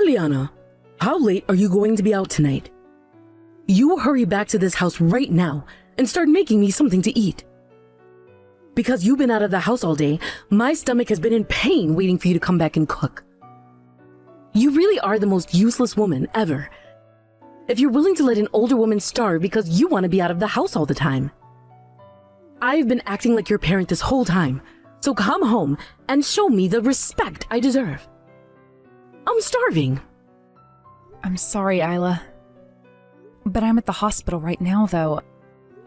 Eliana, how late are you going to be out tonight? You hurry back to this house right now and start making me something to eat. Because you've been out of the house all day, my stomach has been in pain waiting for you to come back and cook. You really are the most useless woman ever. If you're willing to let an older woman starve because you want to be out of the house all the time. I've been acting like your parent this whole time, so come home and show me the respect I deserve. I'm starving. I'm sorry, Isla. But I'm at the hospital right now, though.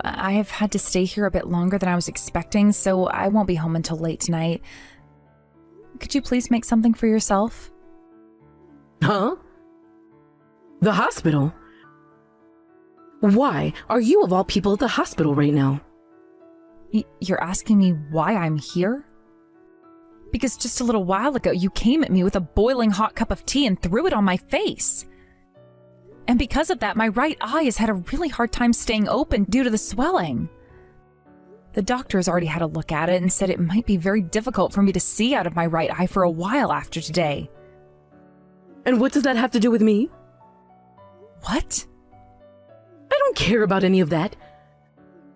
I have had to stay here a bit longer than I was expecting, so I won't be home until late tonight. Could you please make something for yourself? Huh? The hospital? Why are you of all people at the hospital right now? You're asking me why I'm here? Because just a little while ago you came at me with a boiling hot cup of tea and threw it on my face. And because of that, my right eye has had a really hard time staying open due to the swelling. The doctor has already had a look at it and said it might be very difficult for me to see out of my right eye for a while after today. And what does that have to do with me? What? I don't care about any of that.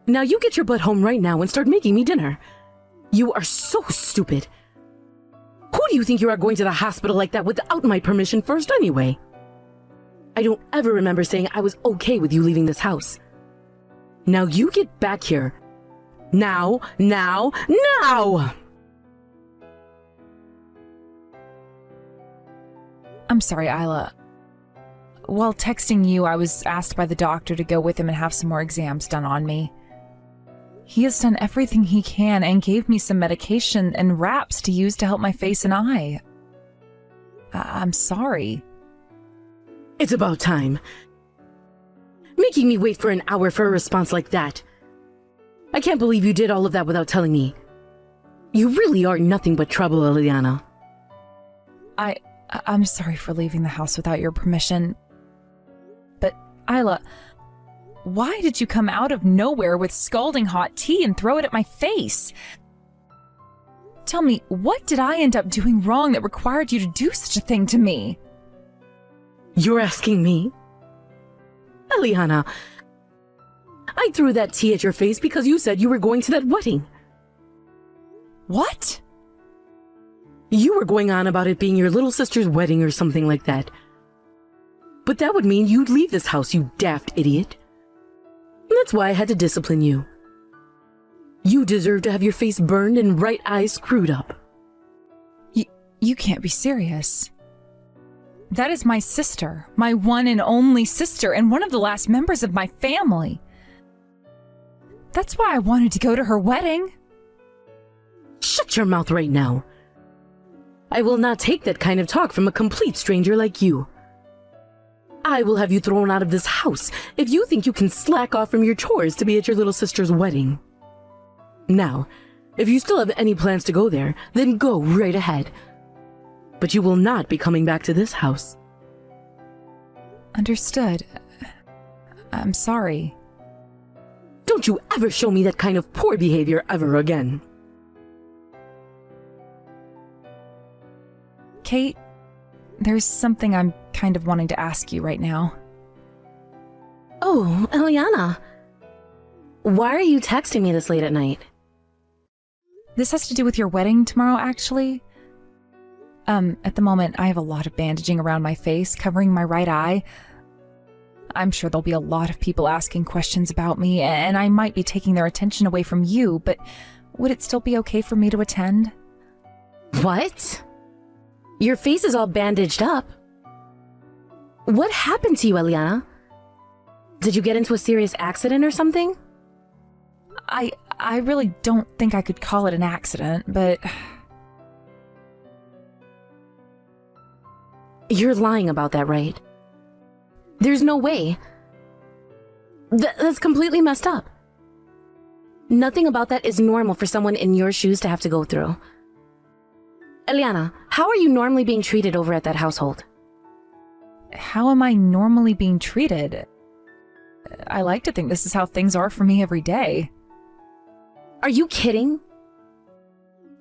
Now you get your butt home right now and start making me dinner. You are so stupid. Who do you think you are going to the hospital like that without my permission first anyway? I don't ever remember saying I was okay with you leaving this house. Now you get back here. Now! I'm sorry, Isla. While texting you, I was asked by the doctor to go with him and have some more exams done on me. He has done everything he can and gave me some medication and wraps to use to help my face and eye. I'm sorry. It's about time. Making me wait for an hour for a response like that. I can't believe you did all of that without telling me. You really are nothing but trouble, Eliana. I'm sorry for leaving the house without your permission. But, Isla, why did you come out of nowhere with scalding hot tea and throw it at my face? Tell me, what did I end up doing wrong that required you to do such a thing to me? You're asking me? Eliana, I threw that tea at your face because you said you were going to that wedding. What? You were going on about it being your little sister's wedding or something like that. But that would mean you'd leave this house, you daft idiot. And that's why I had to discipline you. You deserve to have your face burned and right eye screwed up. You can't be serious. That is my sister, my one and only sister, and one of the last members of my family. That's why I wanted to go to her wedding. Shut your mouth right now. I will not take that kind of talk from a complete stranger like you. I will have you thrown out of this house if you think you can slack off from your chores to be at your little sister's wedding. Now, if you still have any plans to go there, then go right ahead. But you will not be coming back to this house. Understood. I'm sorry. Don't you ever show me that kind of poor behavior ever again. Kate, there's something I'm kind of wanting to ask you right now. Oh, Eliana. Why are you texting me this late at night? This has to do with your wedding tomorrow, actually. At the moment, I have a lot of bandaging around my face, covering my right eye. I'm sure there'll be a lot of people asking questions about me, and I might be taking their attention away from you, but would it still be okay for me to attend? What? Your face is all bandaged up. What happened to you, Eliana? Did you get into a serious accident or something? I really don't think I could call it an accident, but... You're lying about that, right? There's no way. That's completely messed up. Nothing about that is normal for someone in your shoes to have to go through. Eliana, how are you normally being treated over at that household? How am I normally being treated? I like to think this is how things are for me every day. Are you kidding?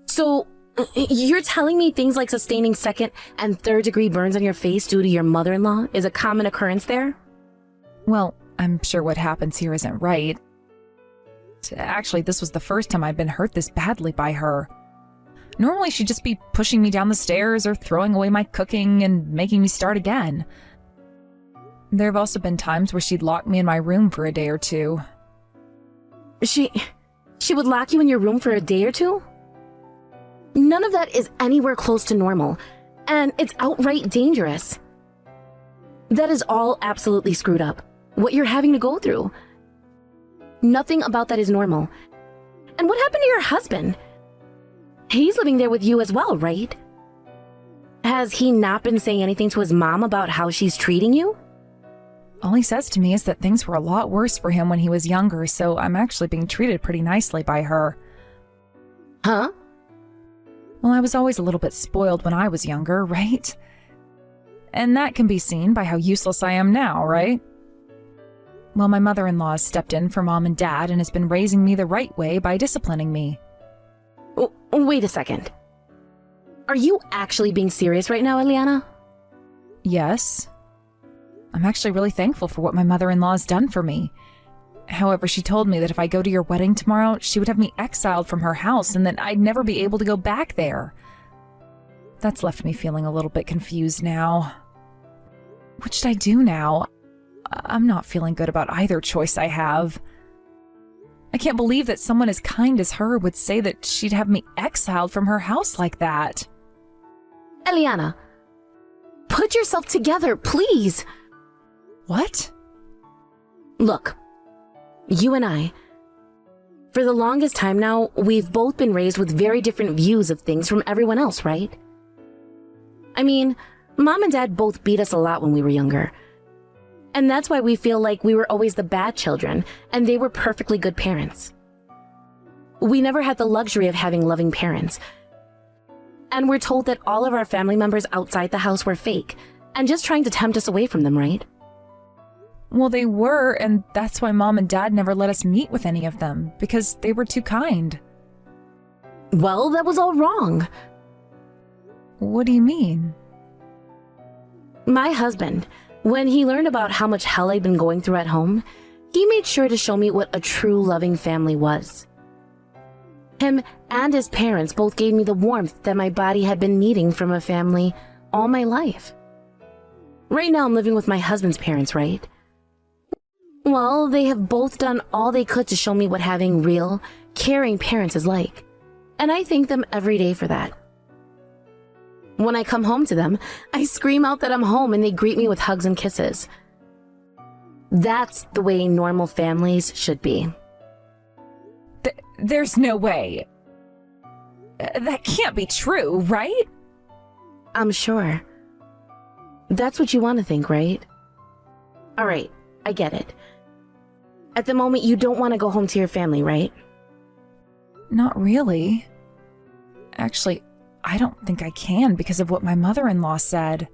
So, You're telling me things like sustaining second and third degree burns on your face due to your mother-in-law is a common occurrence there? Well, I'm sure what happens here isn't right. Actually, this was the first time I'd been hurt this badly by her. Normally, she'd just be pushing me down the stairs or throwing away my cooking and making me start again. There have also been times where she'd lock me in my room for a day or two. She would lock you in your room for a day or two? None of that is anywhere close to normal, and it's outright dangerous. That is all absolutely screwed up, what you're having to go through. Nothing about that is normal. And what happened to your husband? He's living there with you as well, right? Has he not been saying anything to his mom about how she's treating you? All he says to me is that things were a lot worse for him when he was younger, so I'm actually being treated pretty nicely by her. Huh? Well, I was always a little bit spoiled when I was younger, right? And that can be seen by how useless I am now, right? Well, my mother-in-law has stepped in for mom and dad and has been raising me the right way by disciplining me. Wait a second. Are you actually being serious right now, Eliana? Yes. I'm actually really thankful for what my mother-in-law has done for me. However, she told me that if I go to your wedding tomorrow, she would have me exiled from her house and that I'd never be able to go back there. That's left me feeling a little bit confused now. What should I do now? I'm not feeling good about either choice I have. I can't believe that someone as kind as her would say that she'd have me exiled from her house like that. Eliana, put yourself together, please. What? Look, you and I, for the longest time now, we've both been raised with very different views of things from everyone else, right? I mean, Mom and Dad both beat us a lot when we were younger. And that's why we feel like we were always the bad children, and they were perfectly good parents. We never had the luxury of having loving parents. And we're told that all of our family members outside the house were fake, and just trying to tempt us away from them, right? Well, they were, and that's why Mom and Dad never let us meet with any of them, because they were too kind. Well, that was all wrong. What do you mean? My husband, when he learned about how much hell I'd been going through at home, he made sure to show me what a true loving family was. Him and his parents both gave me the warmth that my body had been needing from a family all my life. Right now I'm living with my husband's parents, right? Well, they have both done all they could to show me what having real, caring parents is like, and I thank them every day for that. When I come home to them, I scream out that I'm home and they greet me with hugs and kisses. That's the way normal families should be. There's no way. That can't be true, right? I'm sure. That's what you want to think, right? Alright, I get it. At the moment, you don't want to go home to your family, right? Not really. Actually, I don't think I can because of what my mother-in-law said.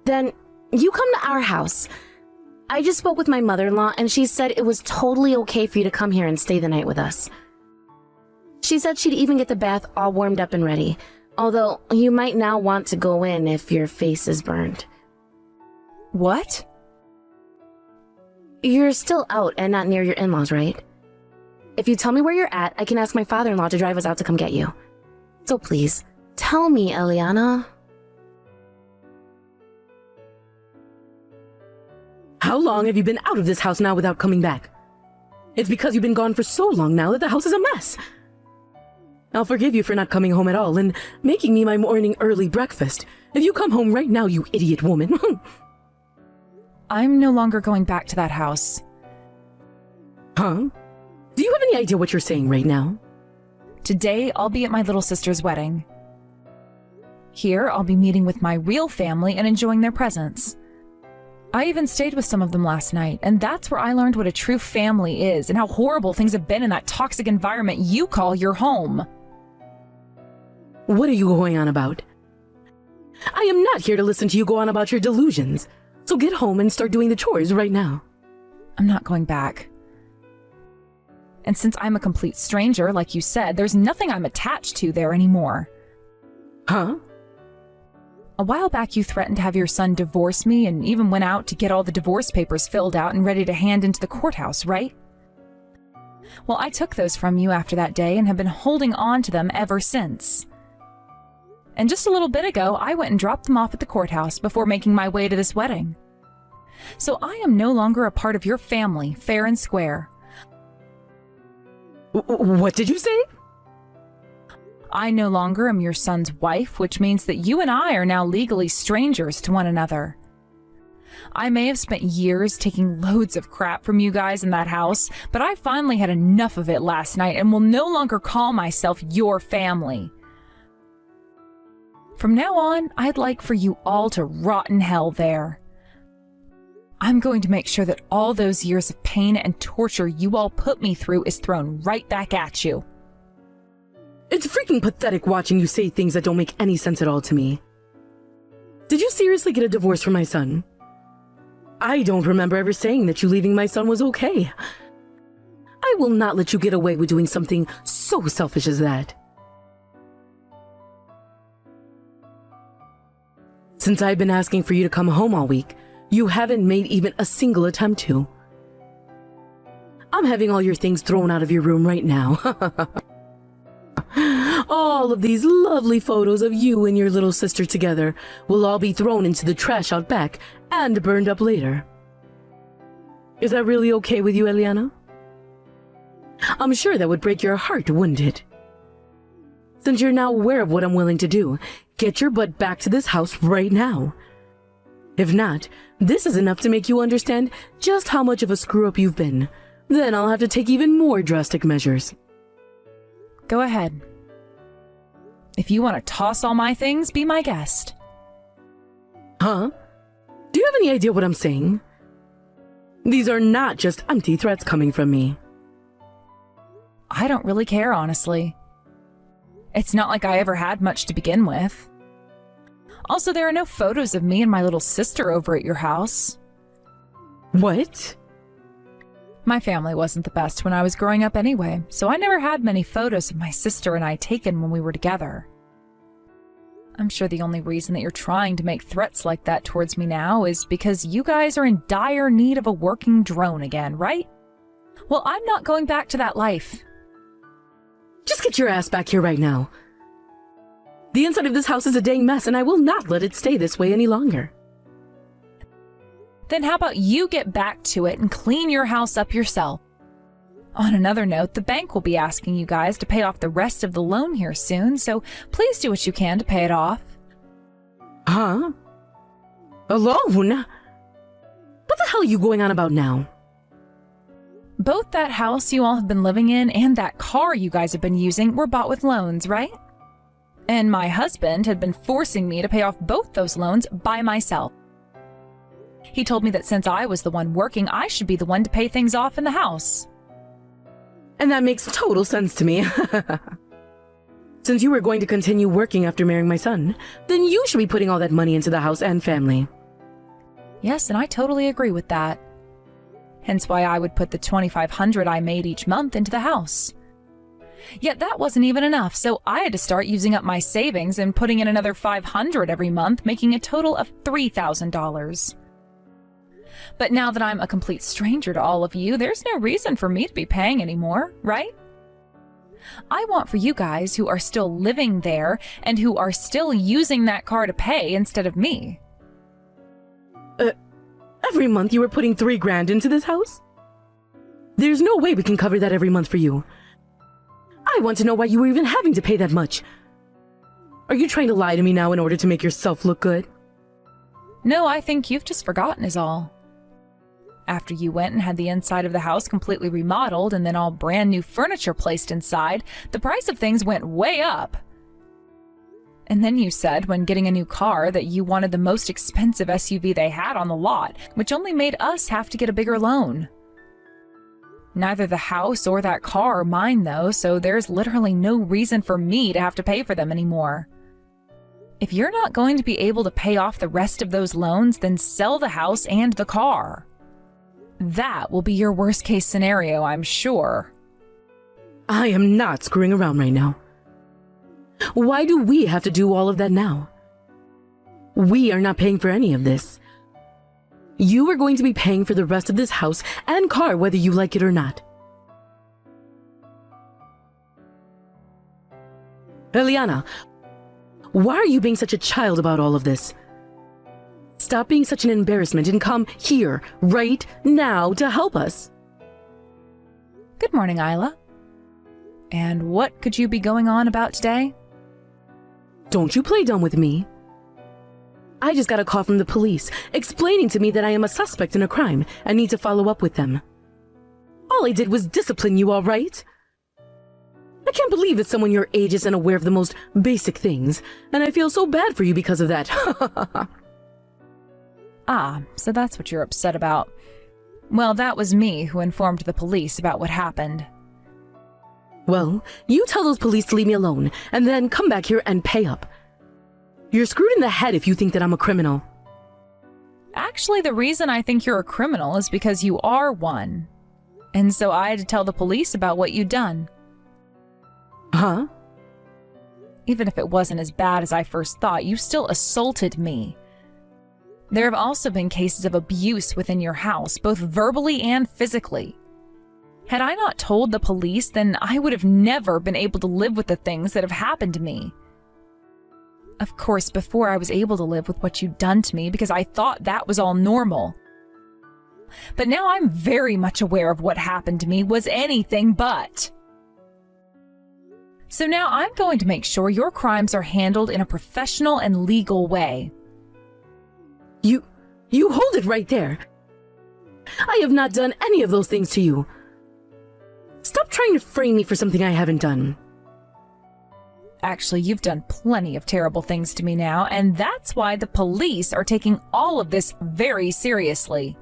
Then you come to our house. I just spoke with my mother-in-law and she said it was totally okay for you to come here and stay the night with us. She said she'd even get the bath all warmed up and ready, although you might now want to go in if your face is burned. What? You're still out and not near your in-laws, right? If you tell me where you're at, I can ask my father-in-law to drive us out to come get you. So please, tell me, Eliana. How long have you been out of this house now without coming back? It's because you've been gone for so long now that the house is a mess. I'll forgive you for not coming home at all and making me my morning early breakfast. If you come home right now, you idiot woman. I'm no longer going back to that house. Huh? Do you have any idea what you're saying right now? Today, I'll be at my little sister's wedding. Here, I'll be meeting with my real family and enjoying their presence. I even stayed with some of them last night, and that's where I learned what a true family is and how horrible things have been in that toxic environment you call your home. What are you going on about? I am not here to listen to you go on about your delusions. So get home and start doing the chores right now. I'm not going back. And since I'm a complete stranger, like you said, there's nothing I'm attached to there anymore. Huh? A while back, you threatened to have your son divorce me and even went out to get all the divorce papers filled out and ready to hand into the courthouse, right? Well, I took those from you after that day and have been holding on to them ever since. And just a little bit ago, I went and dropped them off at the courthouse before making my way to this wedding. So I am no longer a part of your family, fair and square. What did you say? I no longer am your son's wife, which means that you and I are now legally strangers to one another. I may have spent years taking loads of crap from you guys in that house, but I finally had enough of it last night and will no longer call myself your family. From now on, I'd like for you all to rot in hell there. I'm going to make sure that all those years of pain and torture you all put me through is thrown right back at you. It's freaking pathetic watching you say things that don't make any sense at all to me. Did you seriously get a divorce from my son? I don't remember ever saying that you leaving my son was okay. I will not let you get away with doing something so selfish as that. Since I've been asking for you to come home all week, you haven't made even a single attempt to. I'm having all your things thrown out of your room right now. All of these lovely photos of you and your little sister together will all be thrown into the trash out back and burned up later. Is that really okay with you, Eliana? I'm sure that would break your heart, wouldn't it? Since you're now aware of what I'm willing to do, get your butt back to this house right now. If not, this is enough to make you understand just how much of a screw-up you've been. Then I'll have to take even more drastic measures. Go ahead. If you want to toss all my things, be my guest. Huh? Do you have any idea what I'm saying? These are not just empty threats coming from me. I don't really care, honestly. It's not like I ever had much to begin with. Also, there are no photos of me and my little sister over at your house. What? My family wasn't the best when I was growing up anyway, so I never had many photos of my sister and I taken when we were together. I'm sure the only reason that you're trying to make threats like that towards me now is because you guys are in dire need of a working drone again, right? Well, I'm not going back to that life. Just get your ass back here right now. The inside of this house is a dang mess, and I will not let it stay this way any longer. Then how about you get back to it and clean your house up yourself? On another note, the bank will be asking you guys to pay off the rest of the loan here soon, so please do what you can to pay it off. Huh? A loan? What the hell are you going on about now? Both that house you all have been living in and that car you guys have been using were bought with loans, right? And my husband had been forcing me to pay off both those loans by myself. He told me that since I was the one working, I should be the one to pay things off in the house. And that makes total sense to me. Since you were going to continue working after marrying my son, then you should be putting all that money into the house and family. Yes, and I totally agree with that. Hence why I would put the $2,500 I made each month into the house. Yet that wasn't even enough, so I had to start using up my savings and putting in another $500 every month, making a total of $3,000. But now that I'm a complete stranger to all of you, there's no reason for me to be paying anymore, right? I want for you guys who are still living there and who are still using that car to pay instead of me. Every month you were putting $3,000 into this house? There's no way we can cover that every month for you. I want to know why you were even having to pay that much. Are you trying to lie to me now in order to make yourself look good? No, I think you've just forgotten is all. After you went and had the inside of the house completely remodeled and then all brand new furniture placed inside, the price of things went way up. And then you said when getting a new car that you wanted the most expensive SUV they had on the lot, which only made us have to get a bigger loan. Neither the house or that car are mine though, so there's literally no reason for me to have to pay for them anymore. If you're not going to be able to pay off the rest of those loans, then sell the house and the car. That will be your worst case scenario, I'm sure. I am not screwing around right now. Why do we have to do all of that now? We are not paying for any of this. You are going to be paying for the rest of this house and car whether you like it or not. Eliana, why are you being such a child about all of this? Stop being such an embarrassment and come here, right now, to help us. Good morning, Isla. And what could you be going on about today? Don't you play dumb with me. I just got a call from the police explaining to me that I am a suspect in a crime and need to follow up with them. All I did was discipline you, all right? I can't believe that someone your age isn't aware of the most basic things, and I feel so bad for you because of that. Ah, so that's what you're upset about. Well, that was me who informed the police about what happened. Well, you tell those police to leave me alone, and then come back here and pay up. You're screwed in the head if you think that I'm a criminal. Actually, the reason I think you're a criminal is because you are one. And so I had to tell the police about what you'd done. Huh? Even if it wasn't as bad as I first thought, you still assaulted me. There have also been cases of abuse within your house, both verbally and physically. Had I not told the police, then I would have never been able to live with the things that have happened to me. Of course, before I was able to live with what you'd done to me because I thought that was all normal. But now I'm very much aware of what happened to me was anything but. So now I'm going to make sure your crimes are handled in a professional and legal way. You hold it right there. I have not done any of those things to you. Stop trying to frame me for something I haven't done. Actually, you've done plenty of terrible things to me now, and that's why the police are taking all of this very seriously.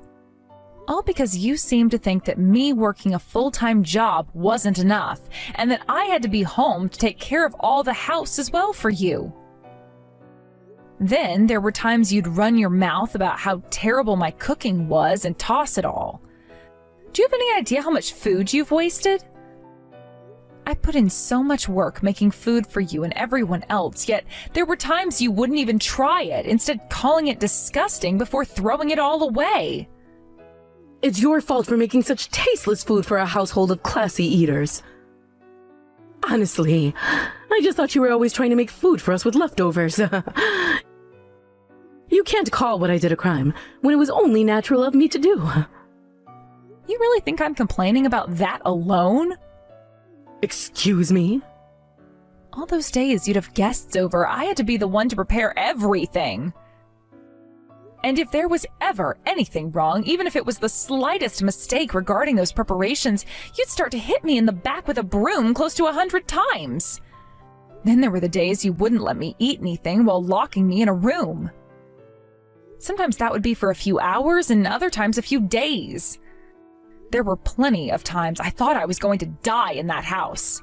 All because you seem to think that me working a full-time job wasn't enough, and that I had to be home to take care of all the house as well for you. Then there were times you'd run your mouth about how terrible my cooking was and toss it all. Do you have any idea how much food you've wasted? I put in so much work making food for you and everyone else, yet there were times you wouldn't even try it, instead calling it disgusting before throwing it all away. It's your fault for making such tasteless food for a household of classy eaters. Honestly, I just thought you were always trying to make food for us with leftovers. You can't call what I did a crime when it was only natural of me to do. You really think I'm complaining about that alone? Excuse me? All those days you'd have guests over, I had to be the one to prepare everything. And if there was ever anything wrong, even if it was the slightest mistake regarding those preparations, you'd start to hit me in the back with a broom close to 100 times. Then there were the days you wouldn't let me eat anything while locking me in a room. Sometimes that would be for a few hours and other times a few days. There were plenty of times I thought I was going to die in that house.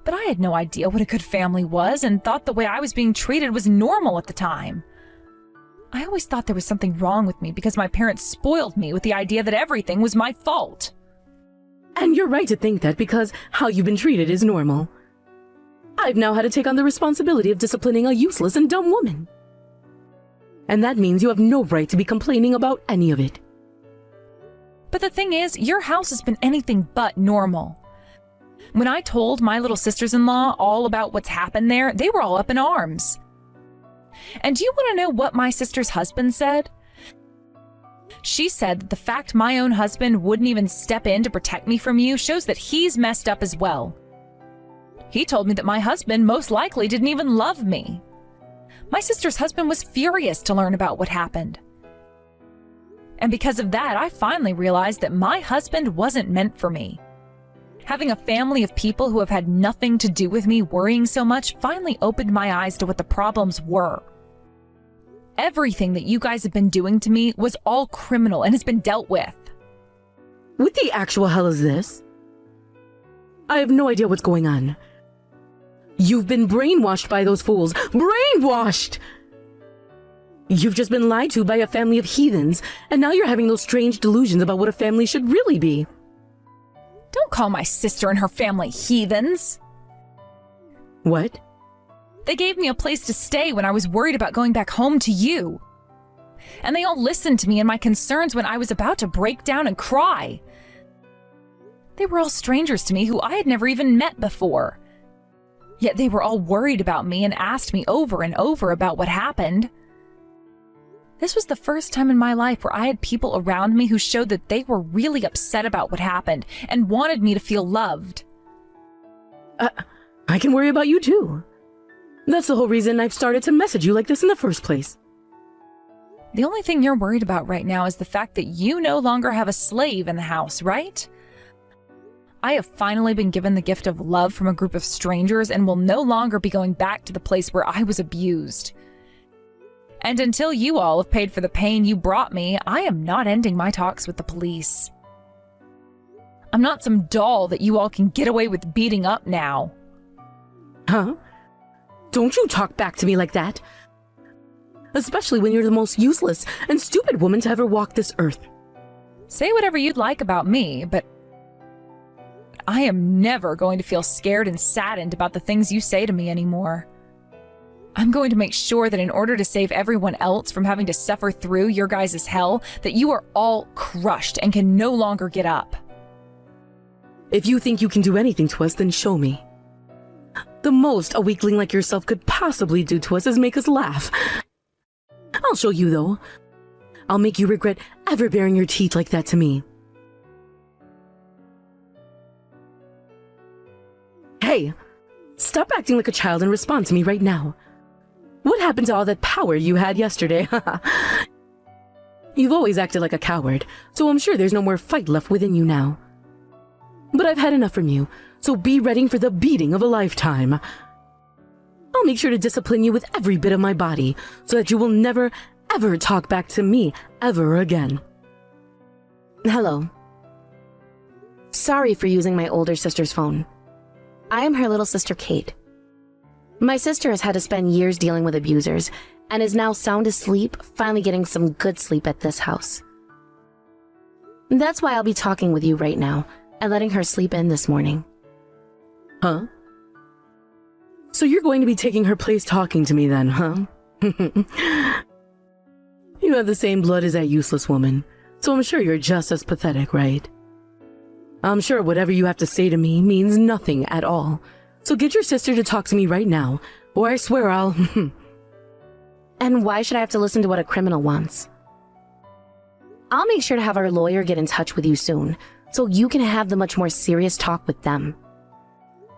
But I had no idea what a good family was and thought the way I was being treated was normal at the time. I always thought there was something wrong with me because my parents spoiled me with the idea that everything was my fault. And you're right to think that because how you've been treated is normal. I've now had to take on the responsibility of disciplining a useless and dumb woman. And that means you have no right to be complaining about any of it. But the thing is, your house has been anything but normal. When I told my little sisters-in-law all about what's happened there, they were all up in arms. And do you want to know what my sister's husband said? She said that the fact my own husband wouldn't even step in to protect me from you shows that he's messed up as well. He told me that my husband most likely didn't even love me. My sister's husband was furious to learn about what happened. And because of that, I finally realized that my husband wasn't meant for me. Having a family of people who have had nothing to do with me worrying so much finally opened my eyes to what the problems were. Everything that you guys have been doing to me was all criminal and has been dealt with. What the actual hell is this? I have no idea what's going on. You've been brainwashed by those fools. Brainwashed! You've just been lied to by a family of heathens, and now you're having those strange delusions about what a family should really be. Don't call my sister and her family heathens. What? They gave me a place to stay when I was worried about going back home to you. And they all listened to me and my concerns when I was about to break down and cry. They were all strangers to me who I had never even met before. Yet they were all worried about me and asked me over and over about what happened. This was the first time in my life where I had people around me who showed that they were really upset about what happened and wanted me to feel loved. I can worry about you too. That's the whole reason I've started to message you like this in the first place. The only thing you're worried about right now is the fact that you no longer have a slave in the house, right? I have finally been given the gift of love from a group of strangers and will no longer be going back to the place where I was abused. And until you all have paid for the pain you brought me, I am not ending my talks with the police. I'm not some doll that you all can get away with beating up now. Huh? Don't you talk back to me like that. Especially when you're the most useless and stupid woman to ever walk this earth. Say whatever you'd like about me, but I am never going to feel scared and saddened about the things you say to me anymore. I'm going to make sure that in order to save everyone else from having to suffer through your guys' hell, that you are all crushed and can no longer get up. If you think you can do anything to us, then show me. The most a weakling like yourself could possibly do to us is make us laugh. I'll show you, though. I'll make you regret ever baring your teeth like that to me. Hey, stop acting like a child and respond to me right now. What happened to all that power you had yesterday? You've always acted like a coward, so I'm sure there's no more fight left within you now. But I've had enough from you, so be ready for the beating of a lifetime. I'll make sure to discipline you with every bit of my body, so that you will never, ever talk back to me ever again. Hello. Sorry for using my older sister's phone. I am her little sister, Kate. My sister has had to spend years dealing with abusers, and is now sound asleep, finally getting some good sleep at this house. That's why I'll be talking with you right now, and letting her sleep in this morning. Huh? So you're going to be taking her place talking to me then, huh? You have the same blood as that useless woman, so I'm sure you're just as pathetic, right? I'm sure whatever you have to say to me means nothing at all. So get your sister to talk to me right now, or I swear I'll... And why should I have to listen to what a criminal wants? I'll make sure to have our lawyer get in touch with you soon, so you can have the much more serious talk with them.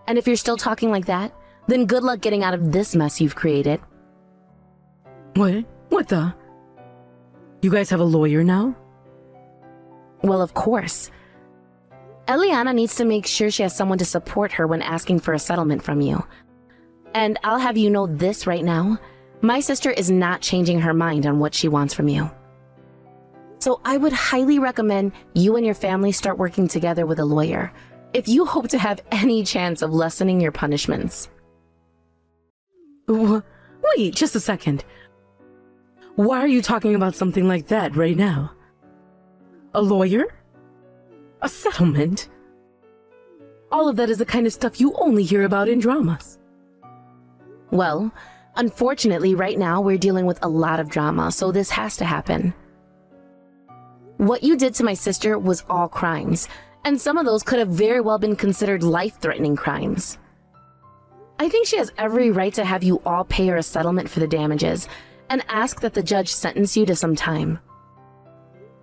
And if you're still talking like that, then good luck getting out of this mess you've created. What? What the? You guys have a lawyer now? Well, of course. Eliana needs to make sure she has someone to support her when asking for a settlement from you. And I'll have you know this right now. My sister is not changing her mind on what she wants from you. So I would highly recommend you and your family start working together with a lawyer if you hope to have any chance of lessening your punishments. Wait, just a second. Why are you talking about something like that right now? A lawyer? A settlement? All of that is the kind of stuff you only hear about in dramas. Well, unfortunately, right now we're dealing with a lot of drama, so this has to happen. What you did to my sister was all crimes, and some of those could have very well been considered life-threatening crimes. I think she has every right to have you all pay her a settlement for the damages, and ask that the judge sentence you to some time.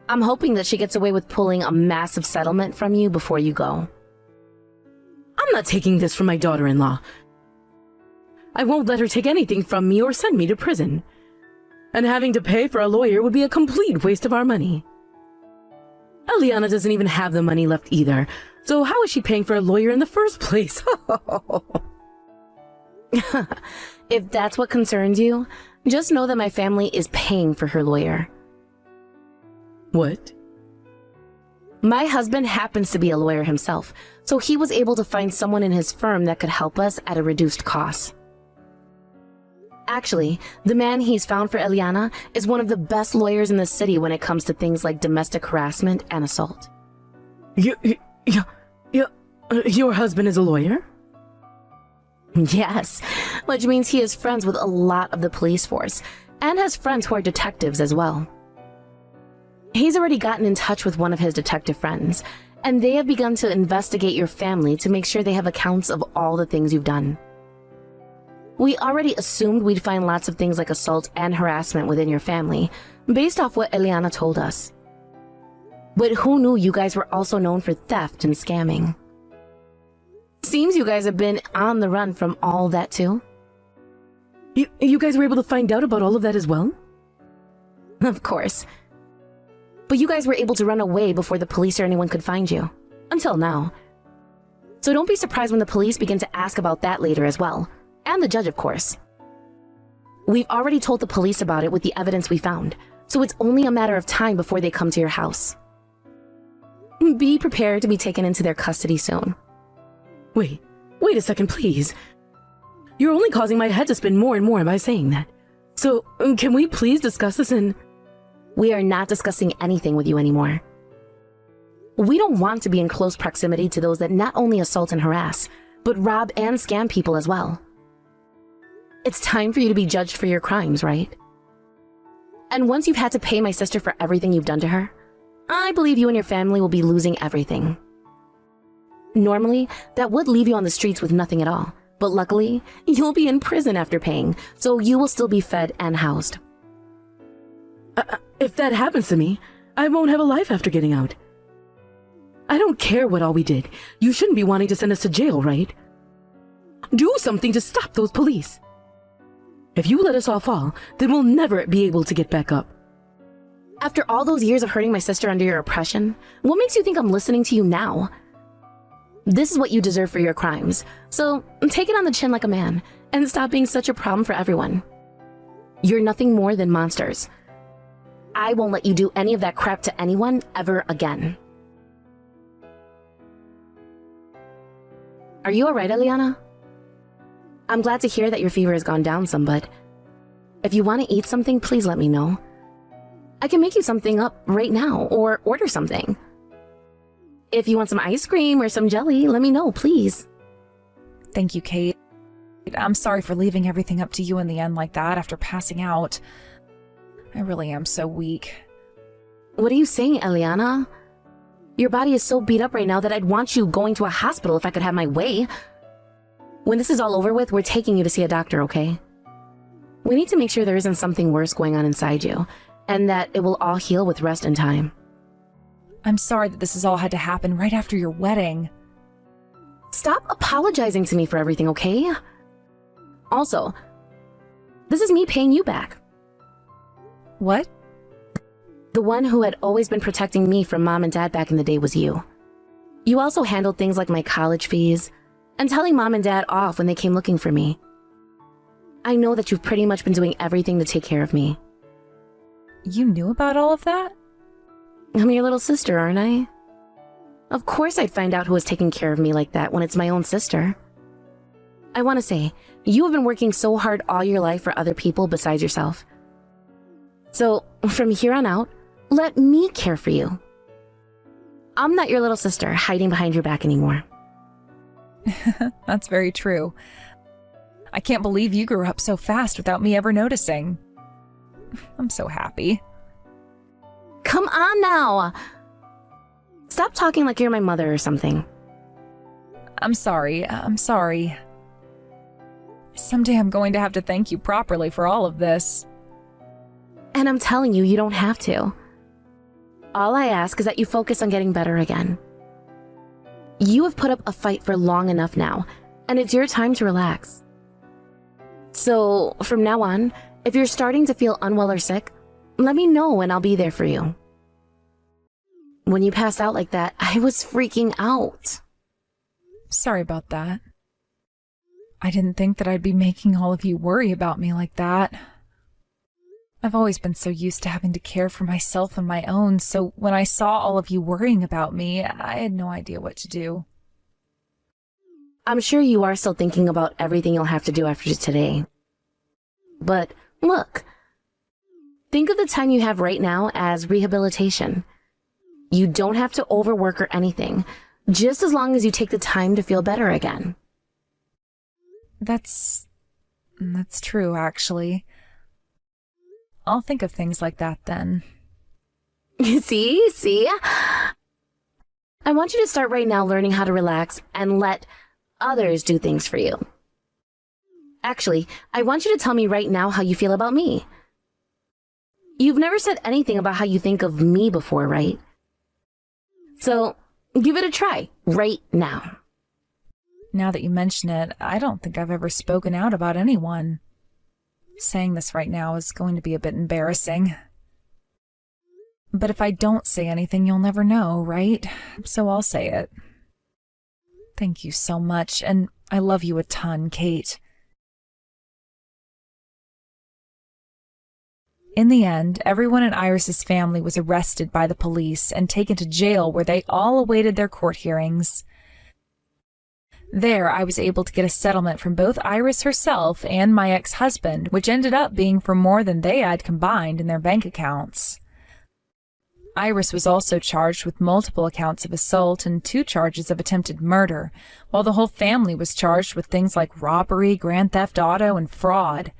I'm hoping that she gets away with pulling a massive settlement from you before you go. I'm not taking this from my daughter-in-law. I won't let her take anything from me or send me to prison. And having to pay for a lawyer would be a complete waste of our money. Eliana doesn't even have the money left either, so how is she paying for a lawyer in the first place? If that's what concerns you, just know that my family is paying for her lawyer. What? My husband happens to be a lawyer himself, so he was able to find someone in his firm that could help us at a reduced cost. Actually, the man he's found for Eliana is one of the best lawyers in the city when it comes to things like domestic harassment and assault. Your husband is a lawyer? Yes, which means he is friends with a lot of the police force and has friends who are detectives as well. He's already gotten in touch with one of his detective friends, and they have begun to investigate your family to make sure they have accounts of all the things you've done. We already assumed we'd find lots of things like assault and harassment within your family, based off what Eliana told us. But who knew you guys were also known for theft and scamming? Seems you guys have been on the run from all that too. You guys were able to find out about all of that as well? Of course. But you guys were able to run away before the police or anyone could find you. Until now. So don't be surprised when the police begin to ask about that later as well. And the judge, of course. We've already told the police about it with the evidence we found, so it's only a matter of time before they come to your house. Be prepared to be taken into their custody soon. Wait a second, please. You're only causing my head to spin more and more by saying that. So, can we please discuss this in... We are not discussing anything with you anymore. We don't want to be in close proximity to those that not only assault and harass, but rob and scam people as well. It's time for you to be judged for your crimes, right? And once you've had to pay my sister for everything you've done to her, I believe you and your family will be losing everything. Normally, that would leave you on the streets with nothing at all, but luckily, you'll be in prison after paying, so you will still be fed and housed. If that happens to me, I won't have a life after getting out. I don't care what all we did. You shouldn't be wanting to send us to jail, right? Do something to stop those police. If you let us all fall, then we'll never be able to get back up. After all those years of hurting my sister under your oppression, what makes you think I'm listening to you now? This is what you deserve for your crimes, so take it on the chin like a man, and stop being such a problem for everyone. You're nothing more than monsters. I won't let you do any of that crap to anyone ever again. Are you alright, Eliana? I'm glad to hear that your fever has gone down some, but if you want to eat something, please let me know. I can make you something up right now, or order something. If you want some ice cream or some jelly, let me know, please. Thank you, Kate. I'm sorry for leaving everything up to you in the end like that after passing out. I really am so weak. What are you saying, Eliana? Your body is so beat up right now that I'd want you going to a hospital if I could have my way. When this is all over with, we're taking you to see a doctor, okay? We need to make sure there isn't something worse going on inside you, and that it will all heal with rest and time. I'm sorry that this has all had to happen right after your wedding. Stop apologizing to me for everything, okay? Also, this is me paying you back. What? The one who had always been protecting me from mom and dad back in the day was you. You also handled things like my college fees and telling mom and dad off when they came looking for me. I know that you've pretty much been doing everything to take care of me. You knew about all of that? I'm your little sister, aren't I? Of course I'd find out who was taking care of me like that when it's my own sister. I want to say, you have been working so hard all your life for other people besides yourself. So, from here on out, let me care for you. I'm not your little sister hiding behind your back anymore. That's very true. I can't believe you grew up so fast without me ever noticing. I'm so happy. Come on now! Stop talking like you're my mother or something. I'm sorry. Someday I'm going to have to thank you properly for all of this. And I'm telling you, you don't have to. All I ask is that you focus on getting better again. You have put up a fight for long enough now, and it's your time to relax. So, from now on, if you're starting to feel unwell or sick, let me know and I'll be there for you. When you passed out like that, I was freaking out. Sorry about that. I didn't think that I'd be making all of you worry about me like that. I've always been so used to having to care for myself on my own, so when I saw all of you worrying about me, I had no idea what to do. I'm sure you are still thinking about everything you'll have to do after today. But look, think of the time you have right now as rehabilitation. You don't have to overwork or anything, just as long as you take the time to feel better again. That's true, actually. I'll think of things like that then. See? I want you to start right now learning how to relax and let others do things for you. Actually, I want you to tell me right now how you feel about me. You've never said anything about how you think of me before, right? So, give it a try right now. Now that you mention it, I don't think I've ever spoken out about anyone. Saying this right now is going to be a bit embarrassing. But if I don't say anything, you'll never know, right? So I'll say it. Thank you so much, and I love you a ton, Kate. In the end, everyone in Iris's family was arrested by the police and taken to jail where they all awaited their court hearings. There, I was able to get a settlement from both Iris herself and my ex-husband, which ended up being for more than they had combined in their bank accounts. Iris was also charged with multiple accounts of assault and 2 charges of attempted murder, while the whole family was charged with things like robbery, grand theft auto, and fraud.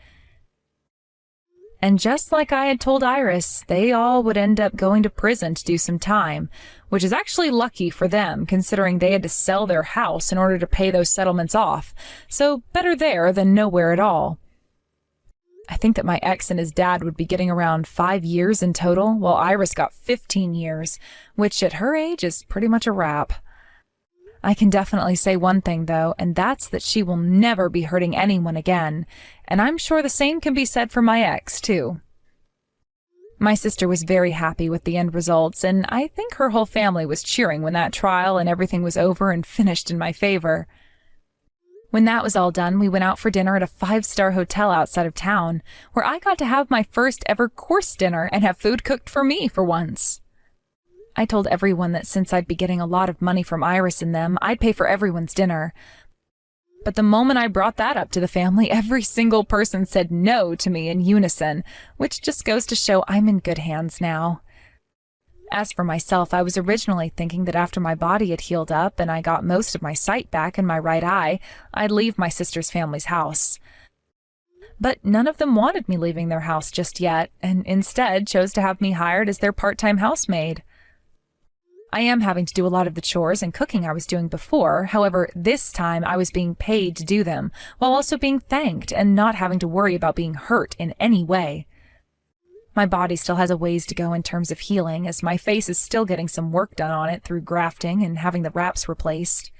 And just like I had told Iris, they all would end up going to prison to do some time, which is actually lucky for them, considering they had to sell their house in order to pay those settlements off. So better there than nowhere at all. I think that my ex and his dad would be getting around 5 years in total, while Iris got 15 years, which at her age is pretty much a wrap. I can definitely say one thing, though, and that's that she will never be hurting anyone again, and I'm sure the same can be said for my ex, too. My sister was very happy with the end results, and I think her whole family was cheering when that trial and everything was over and finished in my favor. When that was all done, we went out for dinner at a 5-star hotel outside of town, where I got to have my first ever course dinner and have food cooked for me for once. I told everyone that since I'd be getting a lot of money from Iris and them, I'd pay for everyone's dinner. But the moment I brought that up to the family, every single person said no to me in unison, which just goes to show I'm in good hands now. As for myself, I was originally thinking that after my body had healed up and I got most of my sight back in my right eye, I'd leave my sister's family's house. But none of them wanted me leaving their house just yet, and instead chose to have me hired as their part-time housemaid. I am having to do a lot of the chores and cooking I was doing before. However, this time I was being paid to do them, while also being thanked and not having to worry about being hurt in any way. My body still has a ways to go in terms of healing, as my face is still getting some work done on it through grafting and having the wraps replaced.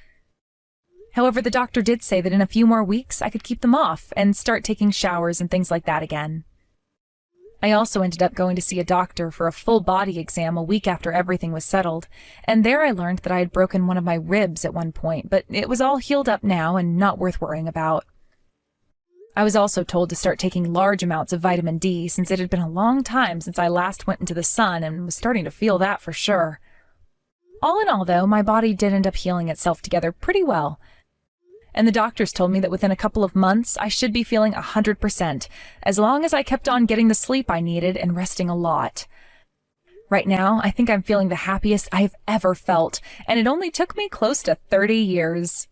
However, the doctor did say that in a few more weeks I could keep them off and start taking showers and things like that again. I also ended up going to see a doctor for a full body exam a week after everything was settled, and there I learned that I had broken one of my ribs at one point, but it was all healed up now and not worth worrying about. I was also told to start taking large amounts of vitamin D, since it had been a long time since I last went into the sun and was starting to feel that for sure. All in all, though, my body did end up healing itself together pretty well. And the doctors told me that within a couple of months, I should be feeling 100%, as long as I kept on getting the sleep I needed and resting a lot. Right now, I think I'm feeling the happiest I've ever felt, and it only took me close to 30 years.